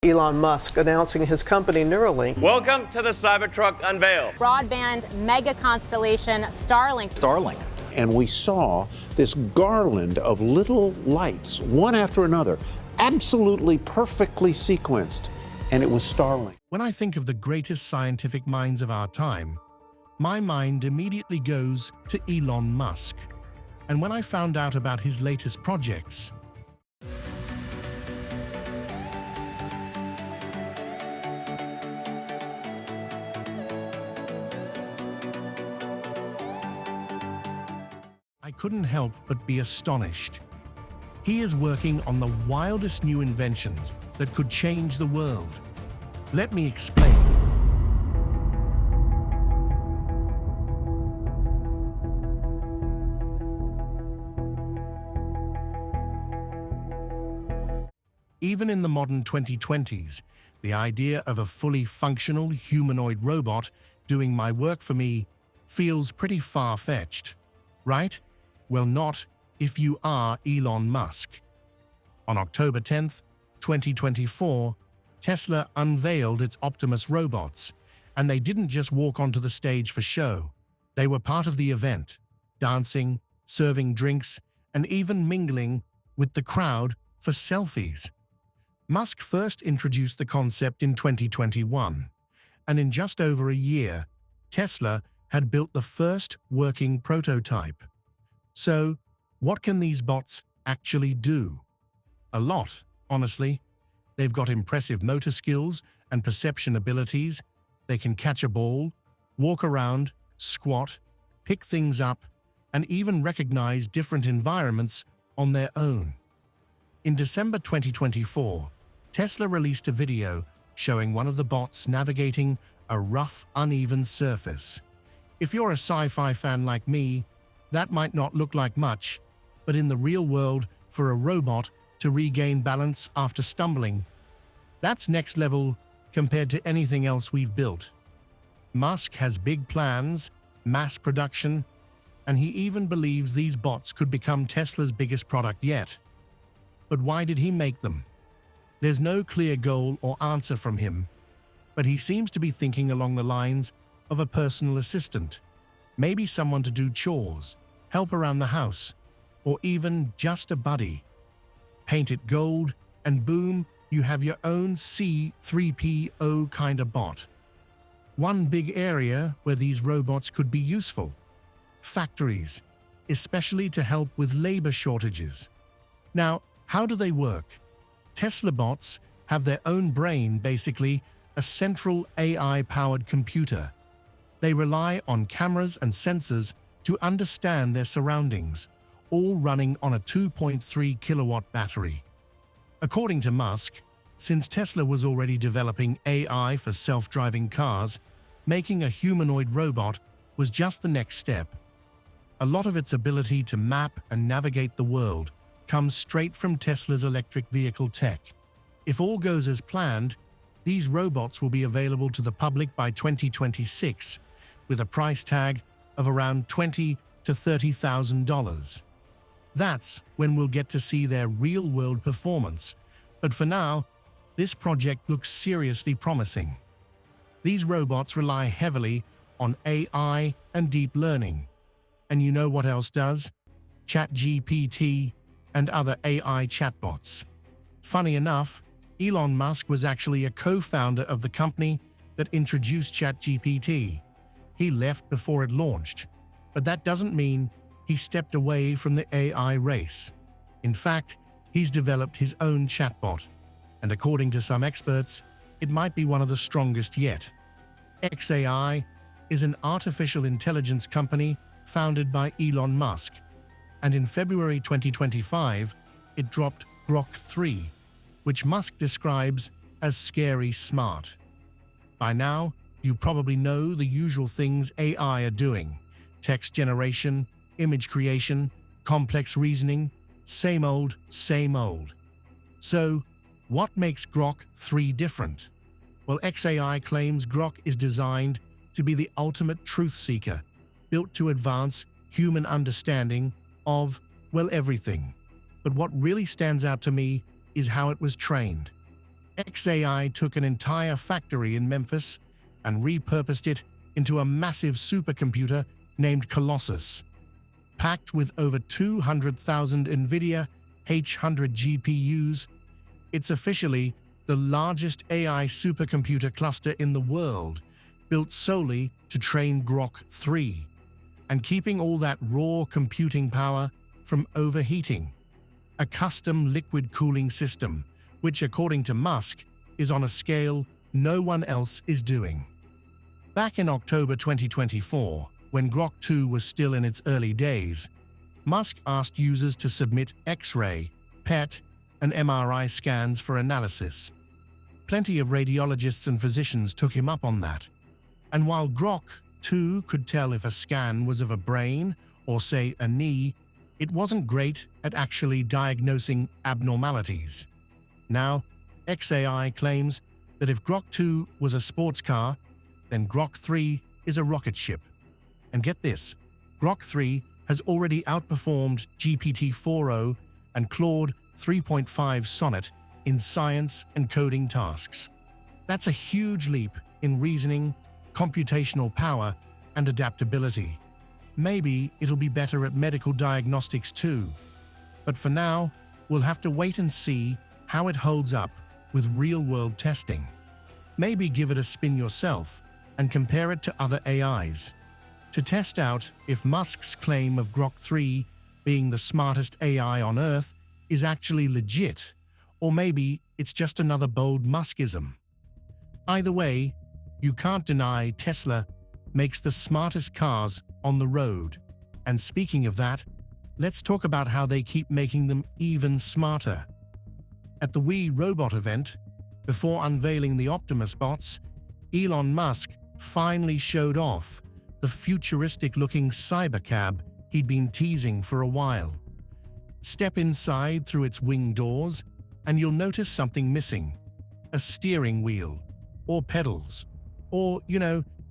Elon Musk announcing his company Neuralink. Welcome to the Cybertruck unveil. Broadband mega constellation Starlink. And we saw this garland of little lights, one after another, absolutely perfectly sequenced. And it was Starlink. When I think of the greatest scientific minds of our time, my mind immediately goes to Elon Musk. And when I found out about his latest projects, I couldn't help but be astonished. He is working on the wildest new inventions that could change the world. Let me explain. Even in the modern 2020s, the idea of a fully functional humanoid robot doing my work for me feels pretty far-fetched, right? Well, not if you are Elon Musk. On October 10th, 2024, Tesla unveiled its Optimus robots, and they didn't just walk onto the stage for show. They were part of the event, dancing, serving drinks, and even mingling with the crowd for selfies. Musk first introduced the concept in 2021, and in just over a year, Tesla had built the first working prototype. So, what can these bots actually do? A lot, honestly. They've got impressive motor skills and perception abilities. They can catch a ball, walk around, squat, pick things up, and even recognize different environments on their own. In December 2024, Tesla released a video showing one of the bots navigating a rough, uneven surface. If you're a sci-fi fan like me, that might not look like much, but in the real world, for a robot to regain balance after stumbling, that's next level compared to anything else we've built. Musk has big plans, mass production, and he even believes these bots could become Tesla's biggest product yet. But why did he make them? There's no clear goal or answer from him, but he seems to be thinking along the lines of a personal assistant. Maybe someone to do chores, help around the house, or even just a buddy. Paint it gold, and boom, you have your own C-3PO kind of bot. One big area where these robots could be useful: factories, especially to help with labor shortages. Now, how do they work? Tesla bots have their own brain, basically a central AI-powered computer. They rely on cameras and sensors to understand their surroundings, all running on a 2.3 kilowatt battery. According to Musk, since Tesla was already developing AI for self-driving cars, making a humanoid robot was just the next step. A lot of its ability to map and navigate the world comes straight from Tesla's electric vehicle tech. If all goes as planned, these robots will be available to the public by 2026, with a price tag of around $20,000 to $30,000. That's when we'll get to see their real-world performance. But for now, this project looks seriously promising. These robots rely heavily on AI and deep learning. And you know what else does? ChatGPT and other AI chatbots. Funny enough, Elon Musk was actually a co-founder of the company that introduced ChatGPT. He left before it launched, but that doesn't mean he stepped away from the AI race. In fact, he's developed his own chatbot, and according to some experts, it might be one of the strongest yet. xAI is an artificial intelligence company founded by Elon Musk, and in February 2025, it dropped Grok 3, which Musk describes as scary smart. By now, you probably know the usual things AI are doing: text generation, image creation, complex reasoning, same old, same old. So, what makes Grok 3 different? Well, xAI claims Grok is designed to be the ultimate truth seeker, built to advance human understanding of, well, everything. But what really stands out to me is how it was trained. xAI took an entire factory in Memphis and repurposed it into a massive supercomputer named Colossus. Packed with over 200,000 NVIDIA H100 GPUs, it's officially the largest AI supercomputer cluster in the world, built solely to train Grok 3, and keeping all that raw computing power from overheating. A custom liquid cooling system, which according to Musk, is on a scale no one else is doing. Back in October 2024, when Grok 2 was still in its early days, Musk asked users to submit X-ray, PET, and MRI scans for analysis. Plenty of radiologists and physicians took him up on that. And while Grok 2 could tell if a scan was of a brain or, say, a knee, it wasn't great at actually diagnosing abnormalities. Now, xAI claims that if Grok 2 was a sports car, then Grok 3 is a rocket ship. And get this, Grok 3 has already outperformed GPT-4o and Claude 3.5 Sonnet in science and coding tasks. That's a huge leap in reasoning, computational power, and adaptability. Maybe it'll be better at medical diagnostics too. But for now, we'll have to wait and see how it holds up with real-world testing. Maybe give it a spin yourself and compare it to other AIs to test out if Musk's claim of Grok 3 being the smartest AI on Earth is actually legit, or maybe it's just another bold Muskism. Either way, you can't deny Tesla makes the smartest cars on the road. And speaking of that, let's talk about how they keep making them even smarter. At the We Robot event, before unveiling the Optimus bots, Elon Musk finally showed off the futuristic-looking cybercab he'd been teasing for a while. Step inside through its wing doors, and you'll notice something missing. A steering wheel, or pedals, or,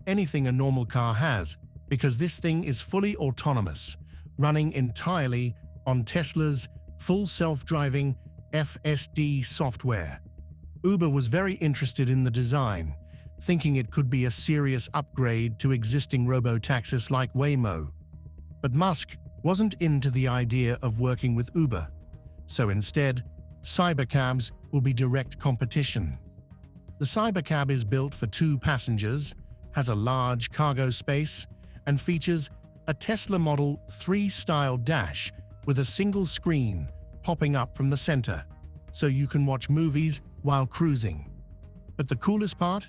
anything a normal car has, because this thing is fully autonomous, running entirely on Tesla's full self-driving FSD software. Uber was very interested in the design, thinking it could be a serious upgrade to existing robo-taxis like Waymo. But Musk wasn't into the idea of working with Uber, so instead, cybercabs will be direct competition. The cybercab is built for 2 passengers, has a large cargo space, and features a Tesla Model 3 style dash with a single screen popping up from the center, so you can watch movies while cruising. But the coolest part?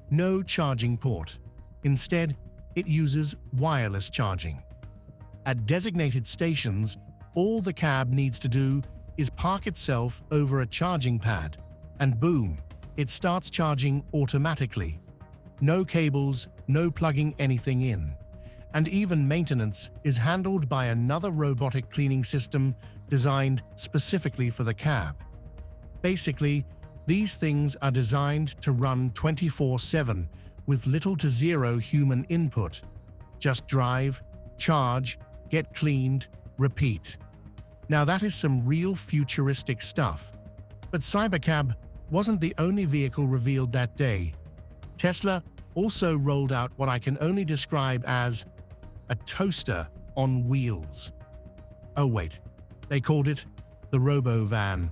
No charging port. Instead, it uses wireless charging. At designated stations, all the cab needs to do is park itself over a charging pad, and boom, it starts charging automatically. No cables, no plugging anything in. And even maintenance is handled by another robotic cleaning system designed specifically for the cab. Basically, these things are designed to run 24/7 with little to zero human input. Just drive, charge, get cleaned, repeat. Now that is some real futuristic stuff. But Cybercab wasn't the only vehicle revealed that day. Tesla also rolled out what I can only describe as a toaster on wheels. Oh wait, they called it the Robo-Van,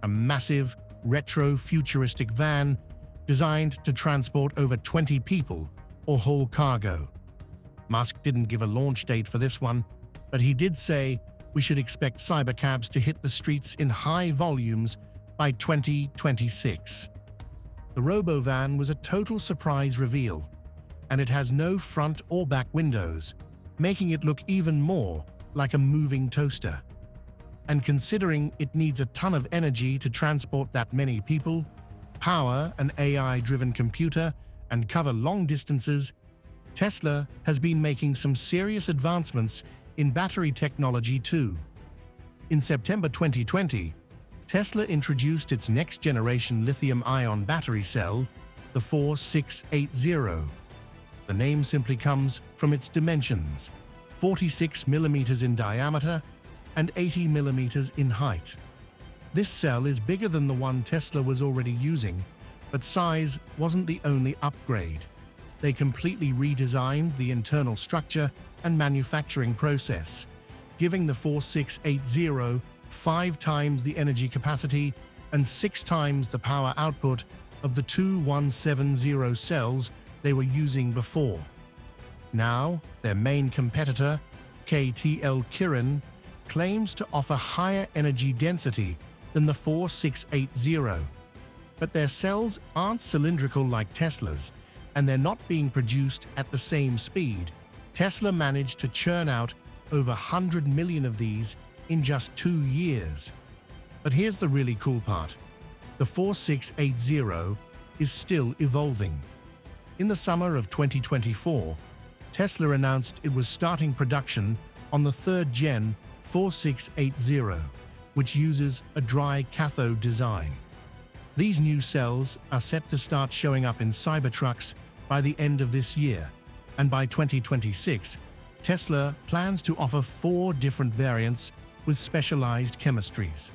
a massive, retro-futuristic van designed to transport over 20 people or haul cargo. Musk didn't give a launch date for this one, but he did say we should expect cybercabs to hit the streets in high volumes by 2026. The Robo-Van was a total surprise reveal, and it has no front or back windows, making it look even more like a moving toaster. And considering it needs a ton of energy to transport that many people, power an AI-driven computer, and cover long distances, Tesla has been making some serious advancements in battery technology too. In September 2020, Tesla introduced its next-generation lithium-ion battery cell, the 4680. The name simply comes from its dimensions, 46 millimeters in diameter and 80 millimeters in height. This cell is bigger than the one Tesla was already using, but size wasn't the only upgrade. They completely redesigned the internal structure and manufacturing process, giving the 4680 5 times the energy capacity and 6 times the power output of the 2170 cells they were using before. Now, their main competitor, KTL Kirin, claims to offer higher energy density than the 4680. But their cells aren't cylindrical like Tesla's, and they're not being produced at the same speed. Tesla managed to churn out over 100 million of these in just 2 years. But here's the really cool part. The 4680 is still evolving. In the summer of 2024, Tesla announced it was starting production on the 3rd-gen 4680, which uses a dry cathode design. These new cells are set to start showing up in Cybertrucks by the end of this year, and by 2026, Tesla plans to offer 4 different variants with specialized chemistries.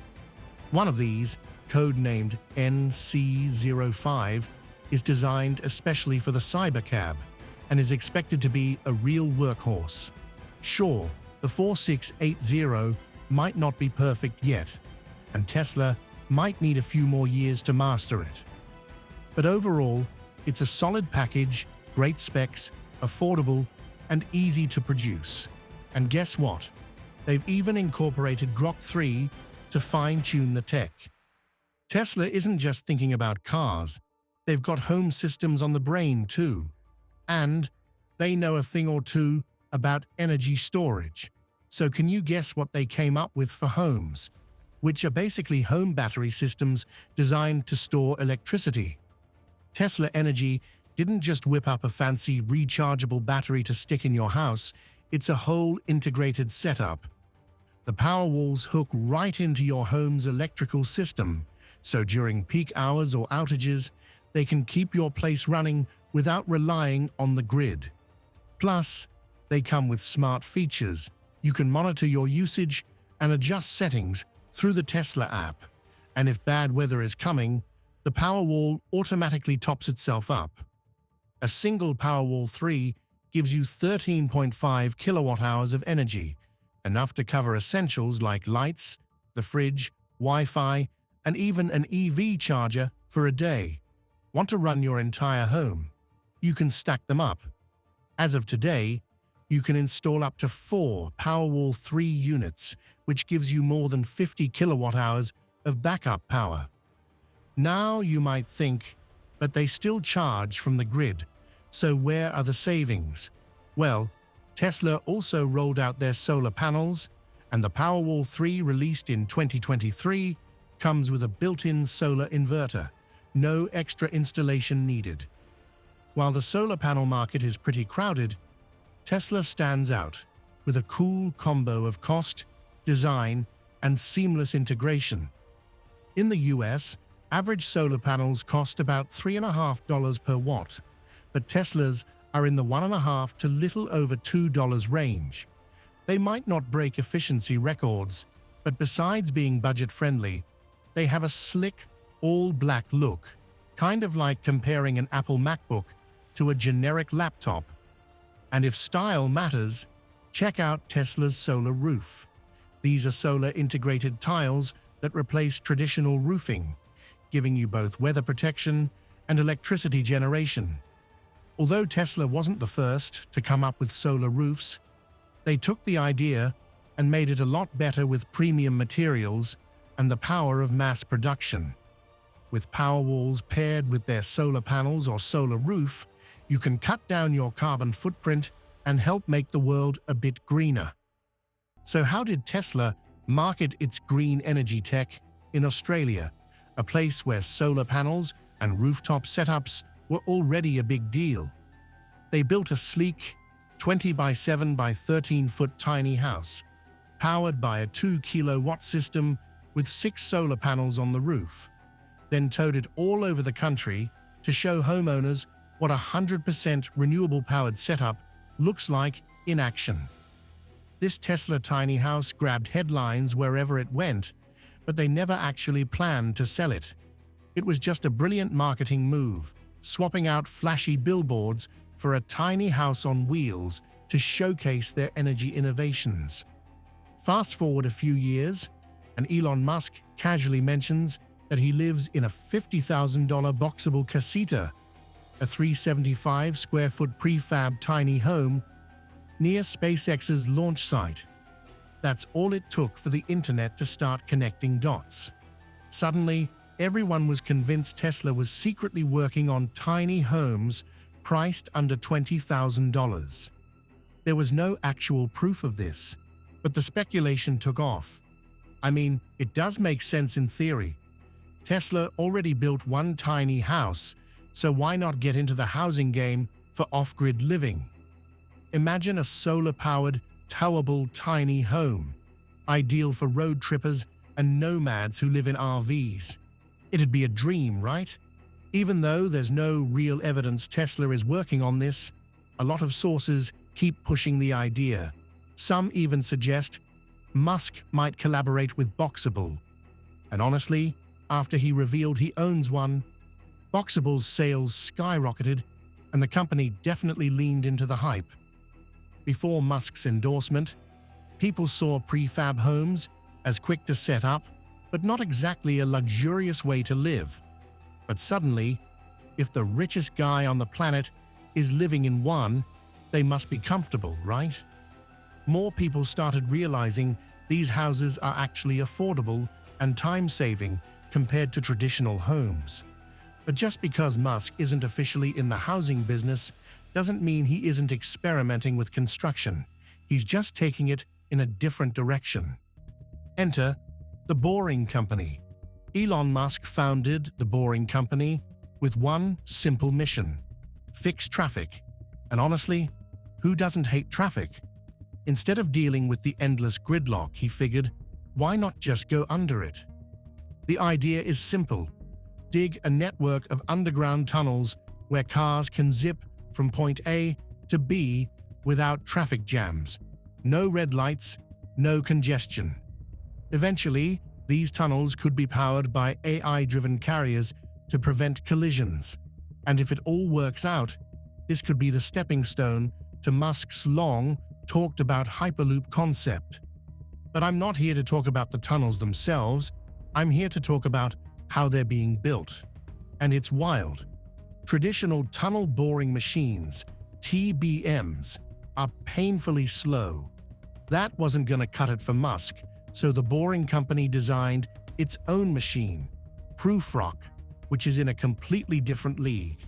One of these, codenamed NC05, is designed especially for the Cybercab and is expected to be a real workhorse. Sure, the 4680 might not be perfect yet, and Tesla might need a few more years to master it. But overall, it's a solid package, great specs, affordable, and easy to produce. And guess what? They've even incorporated Grok 3 to fine-tune the tech. Tesla isn't just thinking about cars, they've got home systems on the brain too. And they know a thing or two about energy storage. So can you guess what they came up with for homes? Which are basically home battery systems designed to store electricity. Tesla Energy didn't just whip up a fancy rechargeable battery to stick in your house, it's a whole integrated setup. The Powerwalls hook right into your home's electrical system, so during peak hours or outages, they can keep your place running without relying on the grid. Plus, they come with smart features. You can monitor your usage and adjust settings through the Tesla app. And if bad weather is coming, the Powerwall automatically tops itself up. A single Powerwall 3 gives you 13.5 kilowatt-hours of energy, enough to cover essentials like lights, the fridge, Wi-Fi, and even an EV charger for a day. Want to run your entire home? You can stack them up. As of today, you can install up to 4 Powerwall 3 units, which gives you more than 50 kilowatt-hours of backup power. Now you might think, but they still charge from the grid, so where are the savings? Well, Tesla also rolled out their solar panels, and the Powerwall 3 released in 2023 comes with a built-in solar inverter, no extra installation needed. While the solar panel market is pretty crowded, Tesla stands out with a cool combo of cost, design, and seamless integration. In the US, average solar panels cost about $3.50 per watt, but Teslas are in the $1.50 to little over $2 range. They might not break efficiency records, but besides being budget-friendly, they have a slick, all-black look, kind of like comparing an Apple MacBook to a generic laptop. And if style matters, check out Tesla's solar roof. These are solar-integrated tiles that replace traditional roofing, giving you both weather protection and electricity generation. Although Tesla wasn't the first to come up with solar roofs, they took the idea and made it a lot better with premium materials and the power of mass production. With Powerwalls paired with their solar panels or solar roof, you can cut down your carbon footprint and help make the world a bit greener. So how did Tesla market its green energy tech in Australia, a place where solar panels and rooftop setups were already a big deal? They built a sleek 20 by 7 by 13-foot tiny house, powered by a 2-kilowatt system with 6 solar panels on the roof, then towed it all over the country to show homeowners what a 100% renewable-powered setup looks like in action. This Tesla tiny house grabbed headlines wherever it went, but they never actually planned to sell it. It was just a brilliant marketing move, swapping out flashy billboards for a tiny house on wheels to showcase their energy innovations. Fast forward a few years, and Elon Musk casually mentions that he lives in a $50,000 boxable casita, a 375 square foot prefab tiny home near SpaceX's launch site. That's all it took for the internet to start connecting dots. Suddenly, everyone was convinced Tesla was secretly working on tiny homes priced under $20,000. There was no actual proof of this, but the speculation took off. I mean, it does make sense in theory. Tesla already built one tiny house, so why not get into the housing game for off-grid living? Imagine a solar-powered, towable tiny home, ideal for road trippers and nomads who live in RVs. It'd be a dream, right? Even though there's no real evidence Tesla is working on this, a lot of sources keep pushing the idea. Some even suggest Musk might collaborate with Boxable. And honestly, after he revealed he owns one, Boxable's sales skyrocketed and the company definitely leaned into the hype. Before Musk's endorsement, people saw prefab homes as quick to set up, but not exactly a luxurious way to live. But suddenly, if the richest guy on the planet is living in one, they must be comfortable, right? More people started realizing these houses are actually affordable and time-saving compared to traditional homes. But just because Musk isn't officially in the housing business doesn't mean he isn't experimenting with construction. He's just taking it in a different direction. Enter the Boring Company. Elon Musk founded the Boring Company with one simple mission: fix traffic. And honestly, who doesn't hate traffic? Instead of dealing with the endless gridlock, he figured, why not just go under it? The idea is simple. Dig a network of underground tunnels where cars can zip from point A to B without traffic jams. No red lights, no congestion. Eventually, these tunnels could be powered by AI-driven carriers to prevent collisions. And if it all works out, this could be the stepping stone to Musk's long-talked-about Hyperloop concept. But I'm not here to talk about the tunnels themselves. I'm here to talk about how they're being built. And it's wild. Traditional tunnel boring machines, TBMs, are painfully slow. That wasn't going to cut it for Musk, so the Boring Company designed its own machine, Prufrock, which is in a completely different league.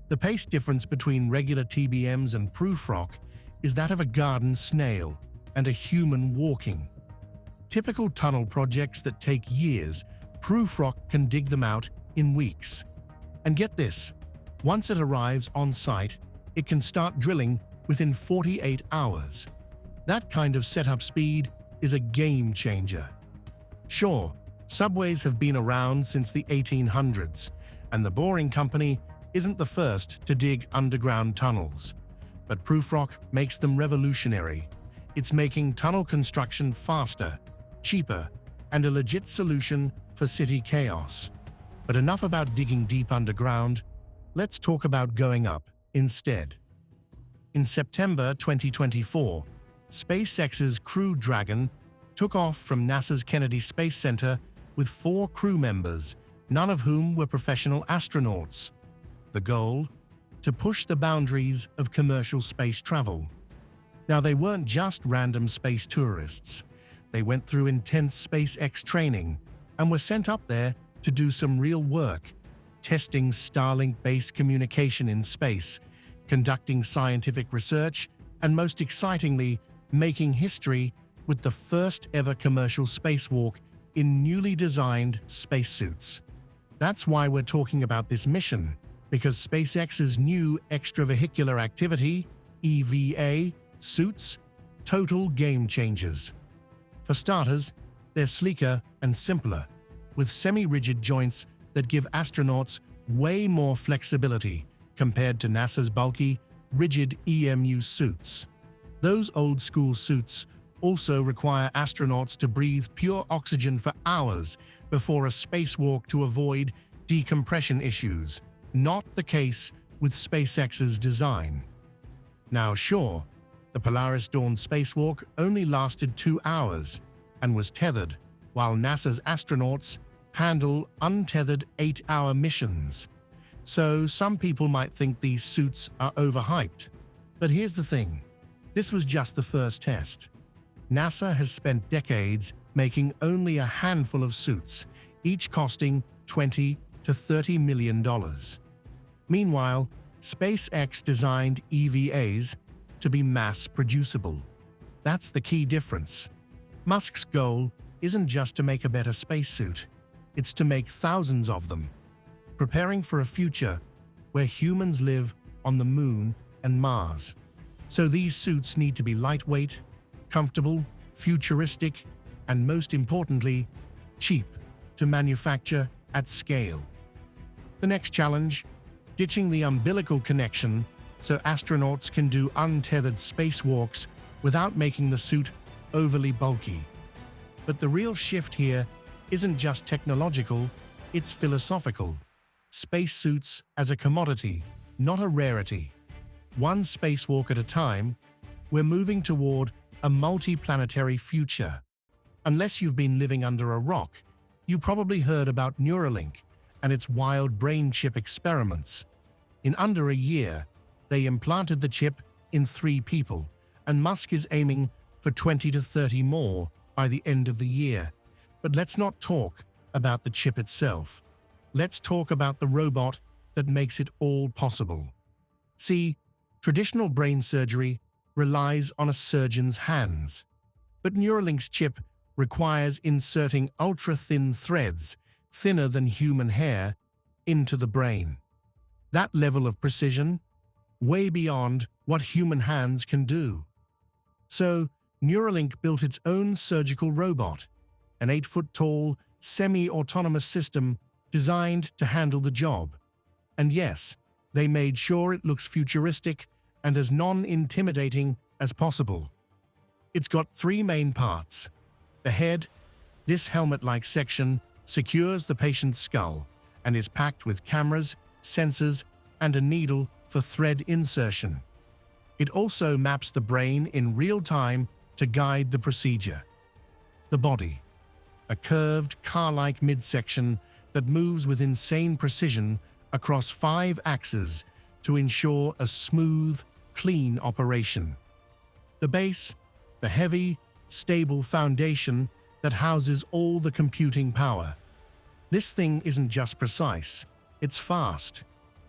The pace difference between regular TBMs and Prufrock is that of a garden snail and a human walking. Typical tunnel projects that take years, Prufrock can dig them out in weeks. And get this, once it arrives on site, it can start drilling within 48 hours. That kind of setup speed is a game changer. Sure, subways have been around since the 1800s, and the Boring Company isn't the first to dig underground tunnels. But Prufrock makes them revolutionary. It's making tunnel construction faster, cheaper, and a legit solution for city chaos. But enough about digging deep underground. Let's talk about going up instead. In September 2024, SpaceX's Crew Dragon took off from NASA's Kennedy Space Center with 4 crew members, none of whom were professional astronauts. The goal? To push the boundaries of commercial space travel. Now, they weren't just random space tourists. They went through intense SpaceX training and were sent up there to do some real work, testing Starlink-based communication in space, conducting scientific research, and most excitingly, making history with the first ever commercial spacewalk in newly designed spacesuits. That's why we're talking about this mission, because SpaceX's new extravehicular activity, EVA, suits, total game changers. For starters, they're sleeker and simpler, with semi-rigid joints that give astronauts way more flexibility compared to NASA's bulky, rigid EMU suits. Those old-school suits also require astronauts to breathe pure oxygen for hours before a spacewalk to avoid decompression issues. Not the case with SpaceX's design. Now, sure, the Polaris Dawn spacewalk only lasted 2 hours and was tethered, while NASA's astronauts handle untethered 8-hour missions. So some people might think these suits are overhyped. But here's the thing. This was just the first test. NASA has spent decades making only a handful of suits, each costing $20 to $30 million. Meanwhile, SpaceX designed EVAs to be mass-producible. That's the key difference. Musk's goal isn't just to make a better spacesuit, it's to make thousands of them, preparing for a future where humans live on the Moon and Mars. So these suits need to be lightweight, comfortable, futuristic, and most importantly, cheap to manufacture at scale. The next challenge: ditching the umbilical connection so astronauts can do untethered spacewalks without making the suit overly bulky. But the real shift here isn't just technological, it's philosophical. Spacesuits as a commodity, not a rarity. One spacewalk at a time, we're moving toward a multi-planetary future. Unless you've been living under a rock, you probably heard about Neuralink and its wild brain chip experiments. In under a year, they implanted the chip in 3 people, and Musk is aiming for 20 to 30 more by the end of the year. But let's not talk about the chip itself. Let's talk about the robot that makes it all possible. See, traditional brain surgery relies on a surgeon's hands, but Neuralink's chip requires inserting ultra-thin threads, thinner than human hair, into the brain. That level of precision, way beyond what human hands can do. So, Neuralink built its own surgical robot, an 8-foot-tall, semi-autonomous system designed to handle the job. And yes, they made sure it looks futuristic and as non-intimidating as possible. It's got 3 main parts. The head, this helmet-like section, secures the patient's skull and is packed with cameras, sensors, and a needle for thread insertion. It also maps the brain in real time to guide the procedure. The body, a curved, car-like midsection that moves with insane precision across 5 axes to ensure a smooth, clean operation. The base, the heavy, stable foundation that houses all the computing power. This thing isn't just precise, it's fast.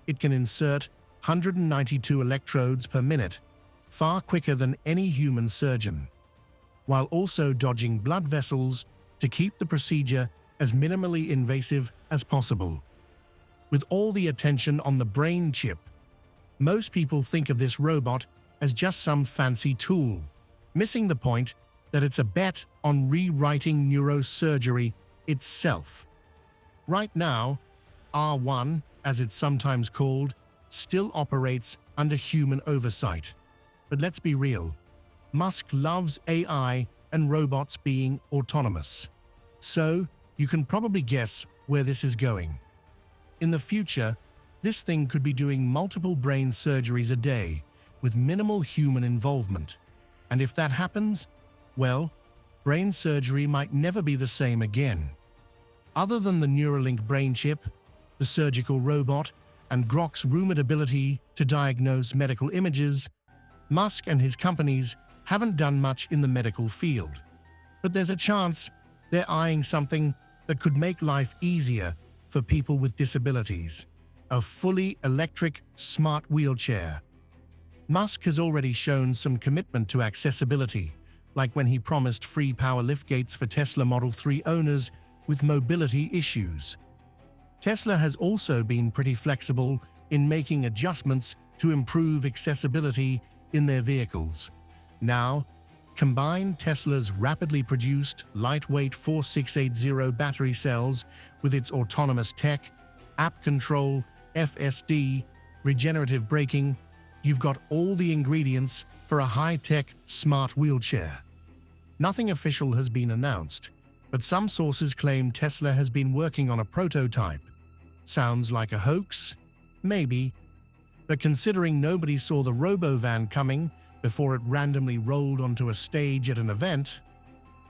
It can insert 192 electrodes per minute, far quicker than any human surgeon, while also dodging blood vessels to keep the procedure as minimally invasive as possible. With all the attention on the brain chip, most people think of this robot as just some fancy tool, missing the point that it's a bet on rewriting neurosurgery itself. Right now, R1, as it's sometimes called, still operates under human oversight. But let's be real, Musk loves AI and robots being autonomous. So, you can probably guess where this is going. In the future, this thing could be doing multiple brain surgeries a day with minimal human involvement. And if that happens, well, brain surgery might never be the same again. Other than the Neuralink brain chip, the surgical robot, and Grok's rumored ability to diagnose medical images, Musk and his companies haven't done much in the medical field. But there's a chance they're eyeing something that could make life easier for people with disabilities: a fully electric smart wheelchair. Musk has already shown some commitment to accessibility, like when he promised free power liftgates for Tesla Model 3 owners with mobility issues. Tesla has also been pretty flexible in making adjustments to improve accessibility in their vehicles. Now, combine Tesla's rapidly produced, lightweight 4680 battery cells with its autonomous tech, app control, FSD, regenerative braking, you've got all the ingredients for a high-tech, smart wheelchair. Nothing official has been announced, but some sources claim Tesla has been working on a prototype. Sounds like a hoax? Maybe. But considering nobody saw the robo-van coming before it randomly rolled onto a stage at an event,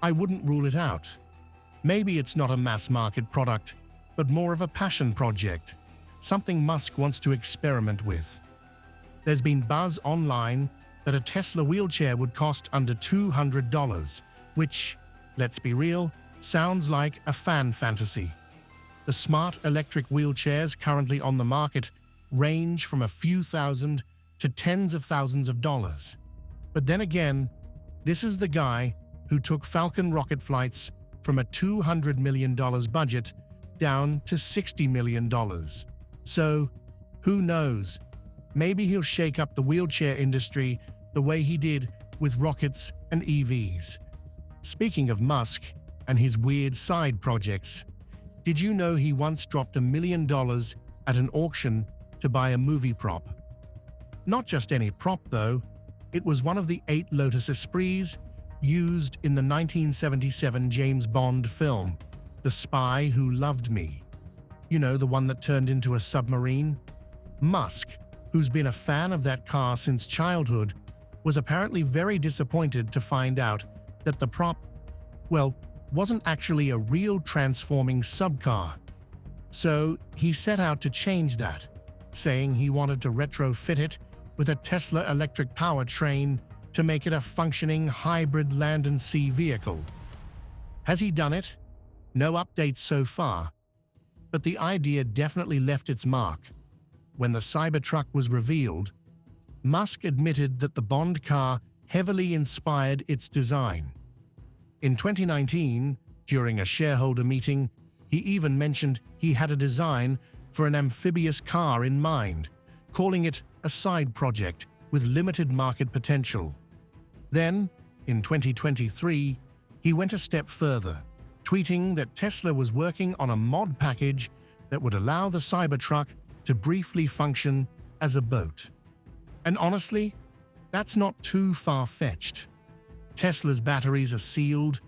I wouldn't rule it out. Maybe it's not a mass-market product, but more of a passion project, something Musk wants to experiment with. There's been buzz online that a Tesla wheelchair would cost under $200, which, let's be real, sounds like a fan fantasy. The smart electric wheelchairs currently on the market range from a few thousand to tens of thousands of dollars. But then again, this is the guy who took Falcon rocket flights from a $200 million budget down to $60 million. So, who knows? Maybe he'll shake up the wheelchair industry the way he did with rockets and EVs. Speaking of Musk and his weird side projects, did you know he once dropped $1 million at an auction to buy a movie prop? Not just any prop, though. It was one of the 8 Lotus Esprits used in the 1977 James Bond film, The Spy Who Loved Me. You know, the one that turned into a submarine? Musk, who's been a fan of that car since childhood, was apparently very disappointed to find out that the prop, well, wasn't actually a real transforming subcar. So he set out to change that, saying he wanted to retrofit it with a Tesla electric powertrain to make it a functioning hybrid land and sea vehicle. Has he done it? No updates so far. But the idea definitely left its mark. When the Cybertruck was revealed, Musk admitted that the Bond car heavily inspired its design. In 2019, during a shareholder meeting, he even mentioned he had a design for an amphibious car in mind, calling it a side project with limited market potential. Then, in 2023, he went a step further, tweeting that Tesla was working on a mod package that would allow the Cybertruck to briefly function as a boat. And honestly, that's not too far-fetched. Tesla's batteries are sealed,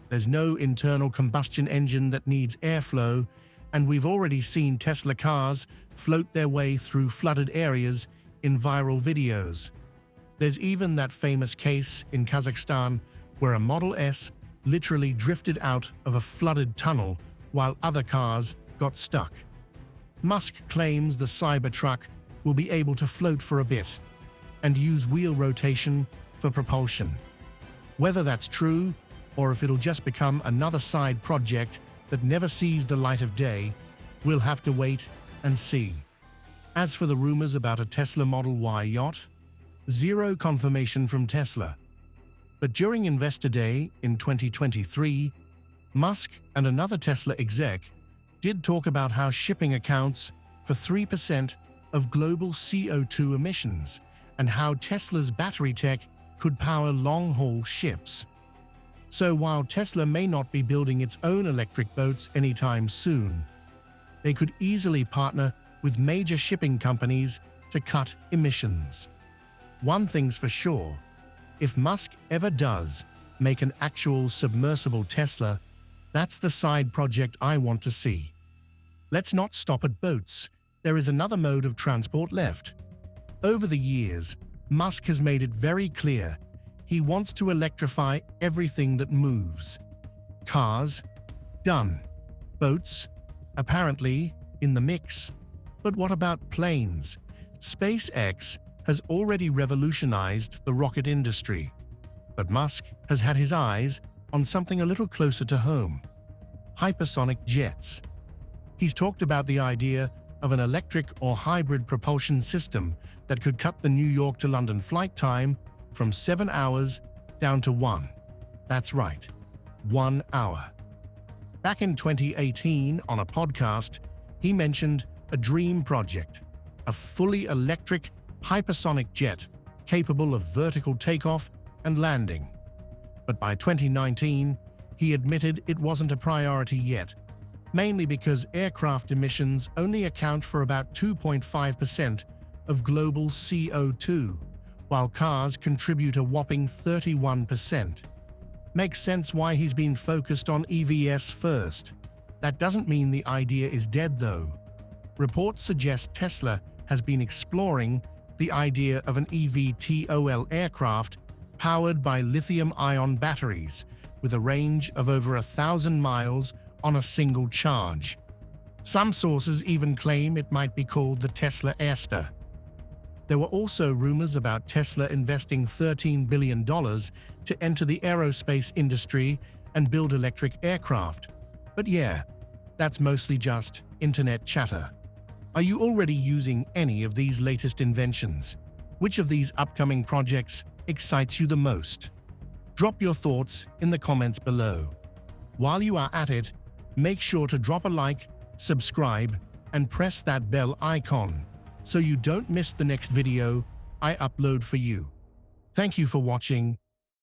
there's no internal combustion engine that needs airflow, and we've already seen Tesla cars float their way through flooded areas in viral videos. There's even that famous case in Kazakhstan where a Model S literally drifted out of a flooded tunnel while other cars got stuck. Musk claims the Cybertruck will be able to float for a bit and use wheel rotation for propulsion. Whether that's true, or if it'll just become another side project that never sees the light of day, we'll have to wait and see. As for the rumors about a Tesla Model Y yacht, zero confirmation from Tesla. But during Investor Day in 2023, Musk and another Tesla exec did talk about how shipping accounts for 3% of global CO2 emissions and how Tesla's battery tech could power long-haul ships. So while Tesla may not be building its own electric boats anytime soon, they could easily partner with major shipping companies to cut emissions. One thing's for sure, if Musk ever does make an actual submersible Tesla, that's the side project I want to see. Let's not stop at boats. There is another mode of transport left. Over the years, Musk has made it very clear he wants to electrify everything that moves. Cars? Done. Boats? Apparently in the mix. But what about planes? SpaceX has already revolutionized the rocket industry. But Musk has had his eyes on something a little closer to home: hypersonic jets. He's talked about the idea of an electric or hybrid propulsion system that could cut the New York to London flight time from 7 hours down to 1. That's right, 1 hour. Back in 2018, on a podcast, he mentioned a dream project, a fully electric hypersonic jet capable of vertical takeoff and landing. But by 2019, he admitted it wasn't a priority yet, mainly because aircraft emissions only account for about 2.5% of global CO2, while cars contribute a whopping 31%. Makes sense why he's been focused on EVs first. That doesn't mean the idea is dead, though. Reports suggest Tesla has been exploring the idea of an eVTOL aircraft powered by lithium-ion batteries with a range of over 1,000 miles on a single charge. Some sources even claim it might be called the Tesla Airster. There were also rumors about Tesla investing $13 billion to enter the aerospace industry and build electric aircraft. But yeah, that's mostly just internet chatter. Are you already using any of these latest inventions? Which of these upcoming projects excites you the most? Drop your thoughts in the comments below. While you are at it, make sure to drop a like, subscribe, and press that bell icon so you don't miss the next video I upload for you. Thank you for watching,